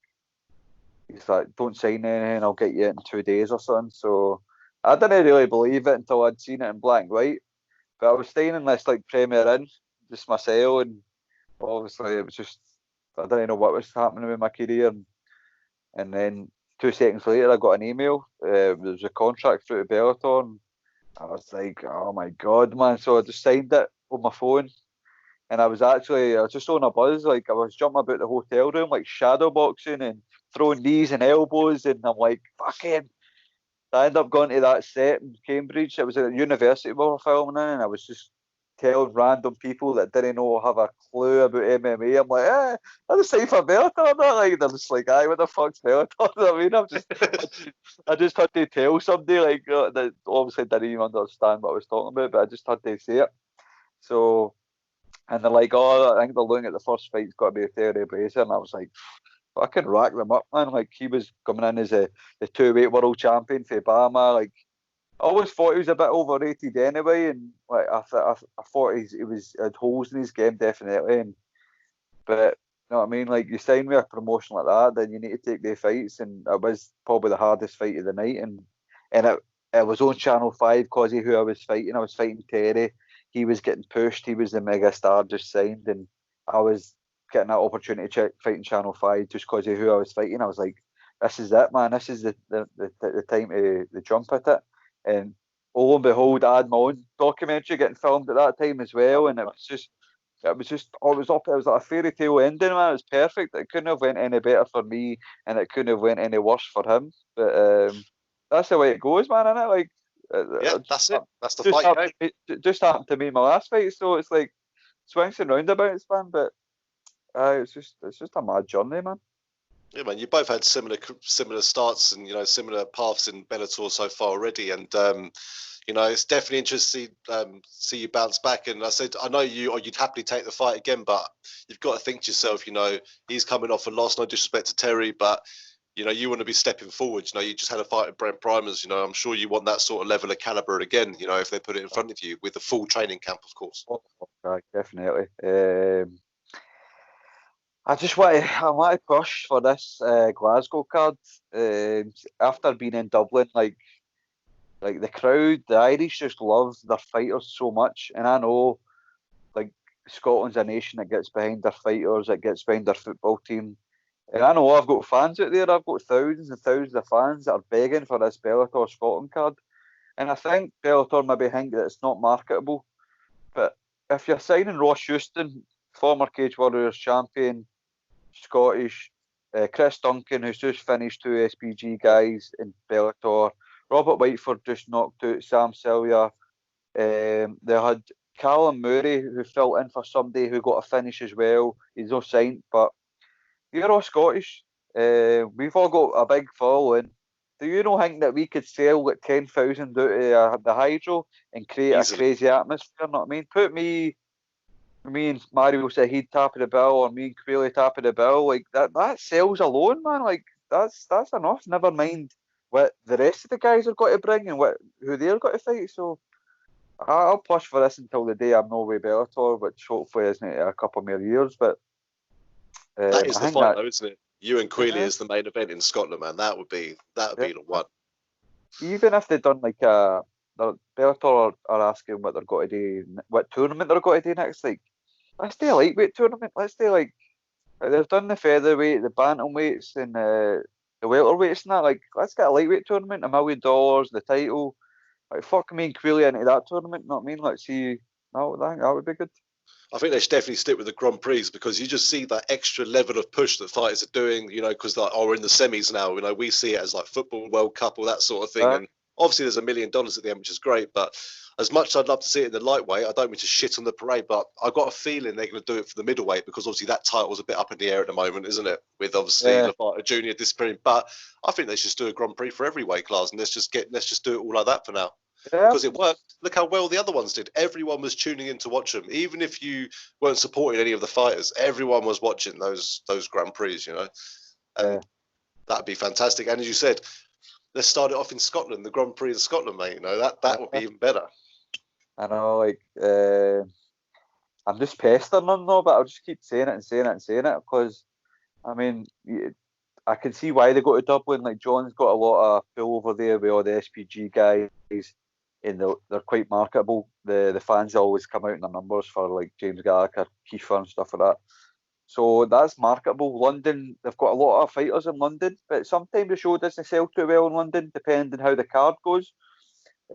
he's like, don't sign anything, I'll get you it in 2 days or something. So I didn't really believe it until I'd seen it in black and white. But I was staying in this like Premier Inn, just myself, and obviously it was just, I didn't know what was happening with my career. And then 2 seconds later I got an email. There was a contract through to Bellator, and I was like, oh my god, man. So I just signed it on my phone. And I was just on a buzz. Like I was jumping about the hotel room, like shadow boxing and throwing knees and elbows. And I'm like, fucking. I ended up going to that set in Cambridge. It was at a university we were filming in, and I was just telling random people that didn't know, have a clue about MMA. I'm like, I just signed for Bellator. I'm not like, they're just like, what the fuck's Bellator? I mean, I just had to tell somebody like that obviously didn't even understand what I was talking about, but I just had to say it. So, and they're like, oh, I think they're looking at the first fight's got to be a Theory Bracer, and I was like, I can rack them up, man. Like he was coming in as the 2-weight world champion for Bama. Like I always thought he was a bit overrated anyway, and like I thought he had holes in his game definitely. But you know what I mean? Like you sign with a promotion like that, then you need to take the fights, and it was probably the hardest fight of the night, and it was on Channel 5 because of who I was fighting. I was fighting Terry. He was getting pushed. He was the mega star just signed, and I was getting that opportunity to fight in Channel 5 just because of who I was fighting. I was like, this is it, man. This is the time to jump at it. And lo and behold, I had my own documentary getting filmed at that time as well. And it was like a fairy tale ending, man. It was perfect. It couldn't have went any better for me, and it couldn't have went any worse for him. But that's the way it goes, man, isn't it? Like, Yeah, that's it. That's the fight. Just happened to me in my last fight, so it's like swings and roundabouts, man. But it's just a mad journey, man. Yeah, man, you both had similar starts and, you know, similar paths in Bellator so far already, and you know, it's definitely interesting to see you bounce back. And I said, I know you'd happily take the fight again, but you've got to think to yourself, you know, he's coming off a loss. No disrespect to Terry, but you know, you want to be stepping forward. You know, you just had a fight with Brent Primers. You know, I'm sure you want that sort of level of caliber again. You know, if they put it in front of you with the full training camp, of course. Right, definitely. I want to push for this Glasgow card. After being in Dublin, like the crowd, the Irish just love their fighters so much, and I know, like Scotland's a nation that gets behind their fighters, that gets behind their football team, and I know I've got fans out there. I've got thousands and thousands of fans that are begging for this Bellator Scotland card, and I think Bellator maybe think that it's not marketable, but if you're signing Ross Houston, former Cage Warriors champion, Scottish, Chris Duncan, who's just finished 2 SPG guys in Bellator. Robert Whiteford just knocked out Sam Sylvia. They had Callum Murray, who filled in for somebody who got a finish as well. He's no signed, but you're all Scottish. We've all got a big following. Do you not think that we could sell like 10,000 out of the Hydro and create Easily. a crazy atmosphere? Know what I mean? Put me and Mario Saheed top of the bill, or me and Quayle top of the bill. Like that sells alone, man. Like that's enough. Never mind what the rest of the guys are got to bring and who they're got to fight. So I'll push for this until the day I'm no way Bellator, which hopefully isn't a couple more years. But that is I the think fight, though, isn't it? You and Quealy yeah, is the main event in Scotland, man. That would be yeah. the one. Even if they've done like the Bellator are asking what they're going to do, what tournament they're going to do next. Like, let's do a lightweight tournament. Let's do like they've done the featherweight, the bantamweights, and the welterweights and that. Like, let's get a lightweight tournament, $1 million, the title. Like, fuck me and Quealy into that tournament. Know what I mean? Let's see. No, that would be good. I think they should definitely stick with the Grand Prix because you just see that extra level of push that fighters are doing, because like, we're in the semis now. We see it as like football World Cup or that sort of thing. And obviously there's $1 million at the end, which is great. But as much as I'd love to see it in the lightweight, I don't mean to shit on the parade, but I've got a feeling they're going to do it for the middleweight because obviously that title's a bit up in the air at the moment, isn't it? With obviously Lafayette Junior disappearing. But I think they should just do a Grand Prix for every weight class and let's just do it all like that for now. Because it worked. Look how well the other ones did. Everyone was tuning in to watch them. Even if you weren't supporting any of the fighters, everyone was watching those Grand Prix, And that'd be fantastic. And as you said, let's start it off in Scotland, the Grand Prix of Scotland, mate. That would be even better. I know, like, I'm just pestering them, though, but I'll just keep saying it because, I mean, I can see why they go to Dublin. Like, John's got a lot of pull over there with all the SPG guys, and they're quite marketable. The fans always come out in their numbers for like James Gallagher, Kiefer and stuff like that. So that's marketable. London, they've got a lot of fighters in London, but sometimes the show doesn't sell too well in London, depending how the card goes.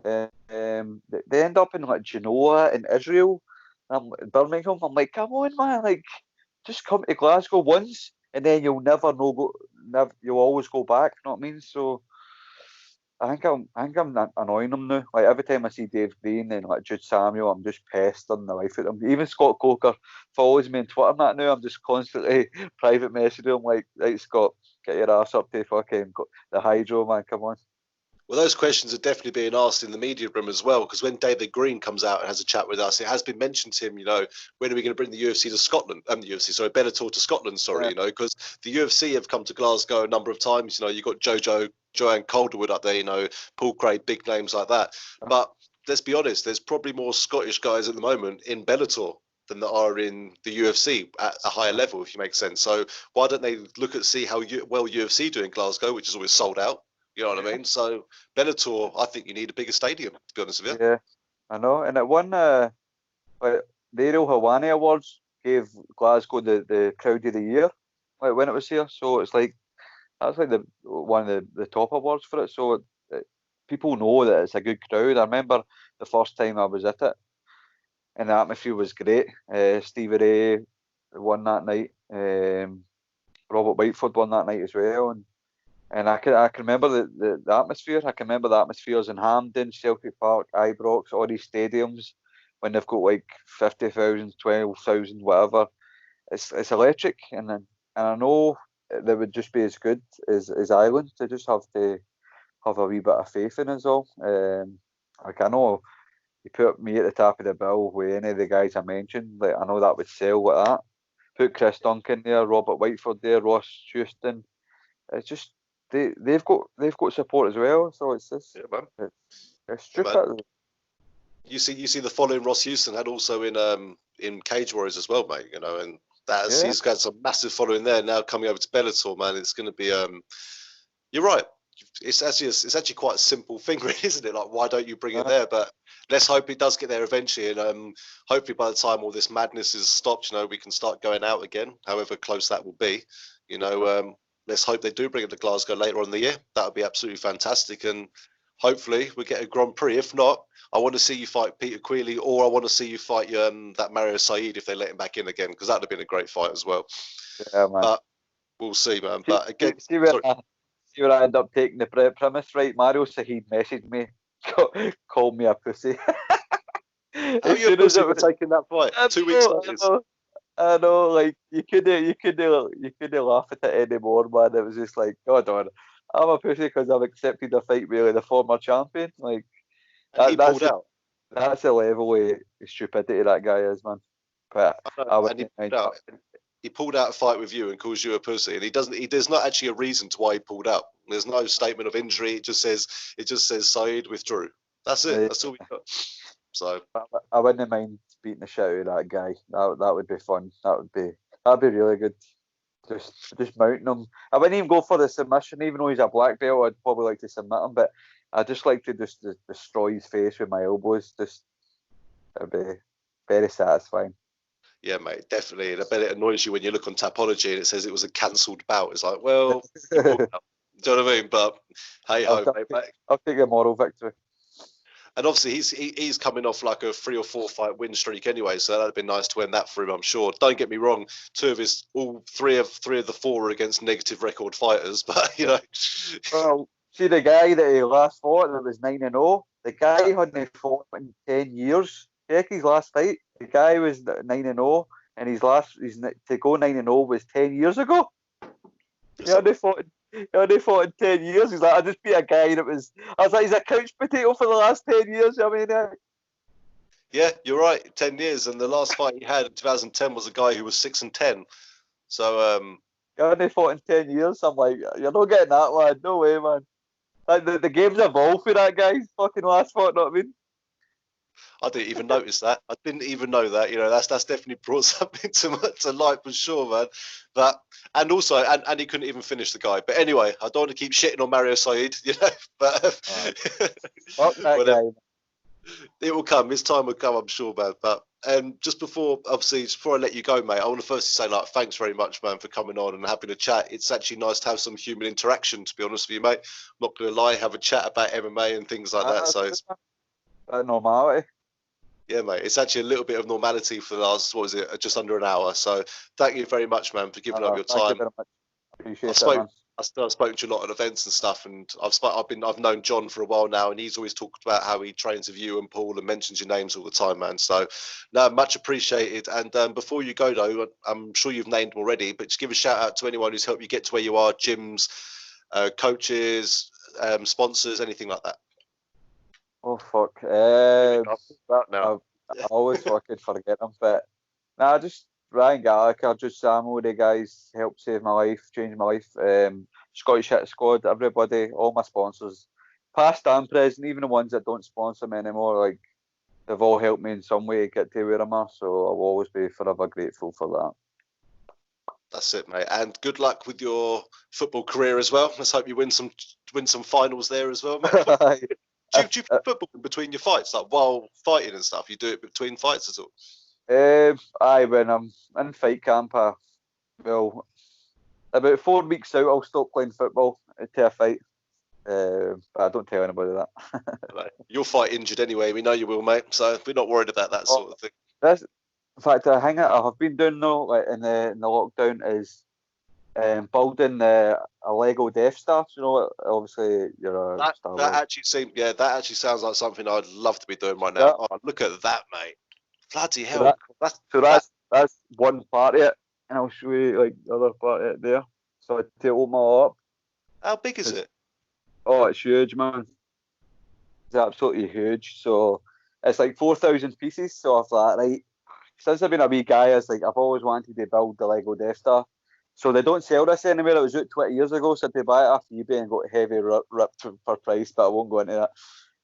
They end up in like Genoa and Israel, Birmingham. I'm like, come on, man! Like, just come to Glasgow once, and then you'll you'll always go back. You know what I mean? So I think I'm annoying them now. Like every time I see Dave Green and like Jude Samuel, I'm just pestering the life out of them. Even Scott Coker follows me on Twitter and that now. I'm just constantly private messaging him like, right, Scott, get your ass up to fucking the Hydro, man. Come on. Well, those questions are definitely being asked in the media room as well, because when David Green comes out and has a chat with us, it has been mentioned to him, when are we going to bring the UFC to Scotland? Bellator to Scotland, because the UFC have come to Glasgow a number of times. You've got Joanne Calderwood up there, Paul Craig, big names like that. But let's be honest, there's probably more Scottish guys at the moment in Bellator than there are in the UFC at a higher level, if you make sense. So why don't they look at see how well UFC do in Glasgow, which is always sold out. You know what I mean? So Bellator, I think you need a bigger stadium, to be honest with you. Yeah, I know. And it won like the Ariel Helwani Awards gave Glasgow the crowd of the year, like when it was here. So it's like that's like one of the top awards for it. So people know that it's a good crowd. I remember the first time I was at it, and the atmosphere was great. Stevie Ray won that night. Robert Whiteford won that night as well, and I can remember the atmosphere. I can remember the atmospheres in Hampden, Celtic Park, Ibrox, all these stadiums when they've got like 50,000, 12,000, whatever. It's electric, and I know they would just be as good as Ireland. They just have to have a wee bit of faith in us all. Like I know you put me at the top of the bill with any of the guys I mentioned. Like I know that would sell like that. Put Chris Duncan there, Robert Whiteford there, Ross Houston. It's just they've got support as well. So it's just it's stupid. You see the following Ross Houston had also in Cage Warriors as well, mate. And he's got some massive following there now coming over to Bellator, man. It's going to be you're right. It's actually quite a simple thing, really, isn't it? Like, why don't you bring it there? But let's hope it does get there eventually, and hopefully by the time all this madness is stopped, we can start going out again, however close that will be. Let's hope they do bring it to Glasgow later on in the year. That would be absolutely fantastic, and hopefully we get a Grand Prix. If not, I want to see you fight Peter Quealy, or I want to see you fight that Mario Saeed if they let him back in again, because that would have been a great fight as well. Yeah, man. But we'll see, man. But again, see where I end up taking the premise, right? Mario Saeed messaged me, called me a pussy. How As you a soon as pussy it for was, taking that fight? I 2 weeks know, notice. I know, like you couldn't laugh at it anymore, man. It was just like, God, on, I'm a pussy because I've accepted a fight with the former champion. Like And he that's pulled out. that's the level of stupidity that guy is, man. But I know, I and he wouldn't mind pulled that. out. He pulled out a fight with you and calls you a pussy, and he doesn't. There's not actually a reason to why he pulled out. There's no statement of injury. It just says Saeed withdrew. That's it. That's all we got. So I wouldn't mind beating the shit out of that guy. That would be fun. That'd be really good. Just mounting him. I wouldn't even go for the submission, even though he's a black belt. I'd probably like to submit him, but I just like to just destroy his face with my elbows. Just it'd be very satisfying. yeah, mate, definitely. And I bet it annoys you when you look on Tapology and it says it was a cancelled bout. It's like, well, you pulled out. Do you know what I mean? But hey I'll, ho, I'll, mate. take, I'll take the moral victory. And obviously he's coming off like a 3 or 4 fight win streak anyway, so that'd be nice to end that for him, I'm sure. Don't get me wrong, all three of the 4 are against negative record fighters, but you know. Well, see the guy that he last fought that was 9-0. The guy hadn't fought in 10 years. Check his last fight. The guy was 9-0, and his to go 9-0 was 10 years ago. He only fought in 10 years. He's like, I just beat a guy that was. I was like, he's a couch potato for the last 10 years. I mean, Yeah, you're right. 10 years, and the last fight he had in 2010 was a guy who was 6-10. So he only fought in 10 years. I'm like, you're not getting that, man. No way, man. Like the game's evolved for that guy's fucking last fight. Know what I mean? I didn't even notice that. I didn't even know that. You know, that's definitely brought something to light for sure, man. But and also, and he couldn't even finish the guy. But anyway, I don't want to keep shitting on Mario Saeed, you know. But Fuck that whatever. guy. It will come. His time will come, I'm sure, man. But just before I let you go, mate, I want to firstly say, like, thanks very much, man, for coming on and having a chat. It's actually nice to have some human interaction, to be honest with you, mate. I'm not going to lie, have a chat about MMA and things like that. So it's Normality. yeah, mate. It's actually a little bit of normality for the last, what was it, just under an hour. So thank you very much, man, for giving up your Thank you time. very much. Appreciate I've it, man. spoken to you a lot at events and stuff, and I've known John for a while now, and he's always talked about how he trains with you and Paul and mentions your names all the time, man. So, no, much appreciated. And before you go, though, I'm sure you've named them already, but just give a shout out to anyone who's helped you get to where you are: gyms, coaches, sponsors, anything like that. Oh fuck. That now. I always fucking forget them, but nah, just Ryan Gallagher, just Sam, all the guys helped save my life, change my life. Scottish Hit Squad, everybody, all my sponsors, past and present, even the ones that don't sponsor me anymore, like they've all helped me in some way to get to where I'm at. So I'll always be forever grateful for that. That's it, mate. And good luck with your football career as well. Let's hope you win some finals there as well, mate. Do you play football in between your fights, like while fighting and stuff? You do it between fights at all? When I'm in fight camp, well, about 4 weeks out, I'll stop playing football to a fight. But I don't tell anybody that. You'll fight injured anyway. We know you will, mate. So we're not worried about that sort of thing. In fact, I have been doing though, like in the lockdown, is building a Lego Death Star. You know, obviously you're a Star Wars. That actually sounds like something I'd love to be doing right now. Yeah. Oh, look at that, mate! Bloody hell! That's one part of it, and I'll show you like the other part of it there. So to open it all up. How big is it? Oh, it's huge, man. It's absolutely huge. So it's like 4,000 pieces. So I thought, right, since I've been a wee guy, I've always wanted to build the Lego Death Star. So they don't sell this anywhere. It was out 20 years ago, so I had to buy it off eBay and got heavy ripped for price, but I won't go into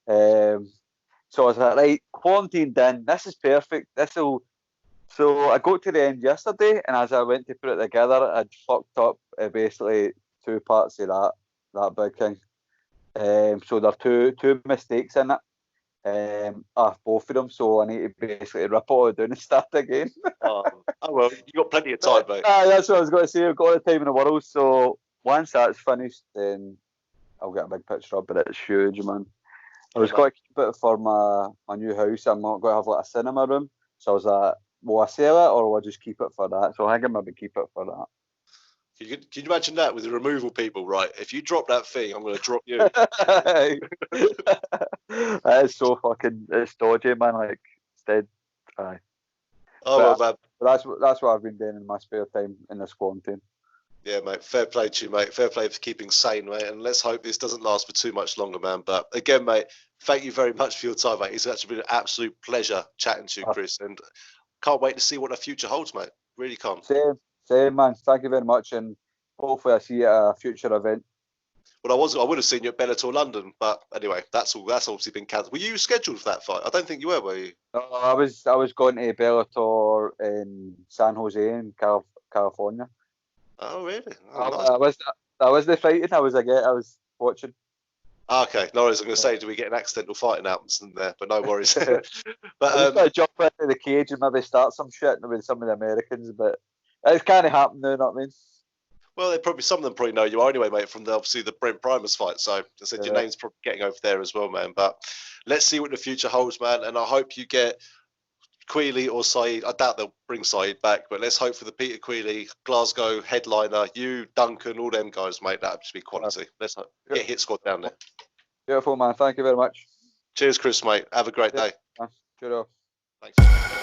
that. So I was like, right, quarantined in. This is perfect. So I got to the end yesterday, and as I went to put it together, I'd fucked up basically 2 parts of that big thing. So there are two mistakes in it. Both of them, so I need to basically rip it all down and start again. Oh well, you got plenty of time, mate. That's what I was going to say. I've got all the time in the world. So once that's finished, then I'll get a big picture up. But it's huge, man. I was going to keep it for my new house. I'm not going to have like a cinema room. So I was like, will I sell it or will I just keep it for that? So I think I maybe keep it for that. Can you imagine that with the removal people, right? If you drop that thing, I'm going to drop you. That is so fucking, it's dodgy, man. Like, instead. Aye. Oh, But well, man. that's what I've been doing in my spare time in this quarantine. Yeah, mate. Fair play to you, mate. Fair play for keeping sane, mate. And let's hope this doesn't last for too much longer, man. But again, mate, thank you very much for your time, mate. It's actually been an absolute pleasure chatting to you, Chris. And can't wait to see what the future holds, mate. Really can't. Same, man. Thank you very much, and hopefully I see you at a future event. Well, I would have seen you at Bellator London, but anyway, that's obviously been cancelled. Were you scheduled for that fight? I don't think you were you? I was going to Bellator in San Jose in California. Oh, really? Oh, nice. I wasn't fighting. I was watching. Okay, no worries. I'm going to say, do we get an accidental fight announcement there? But no worries. I But was going to jump into the cage and maybe start some shit with some of the Americans, but it's kind of happened now. Not I mean. Well, some of them probably know you are anyway, mate, from obviously the Brent Primus fight. So I said your name's probably getting over there as well, man. But let's see what the future holds, man. And I hope you get Queally or Saeed. I doubt they'll bring Saeed back, but let's hope for the Peter Queally, Glasgow headliner, you, Duncan, all them guys, mate. That'd just be quality. Let's get Hit Squad down there. Beautiful, man. Thank you very much. Cheers, Chris, mate. Have a great day. Cheers. Thanks.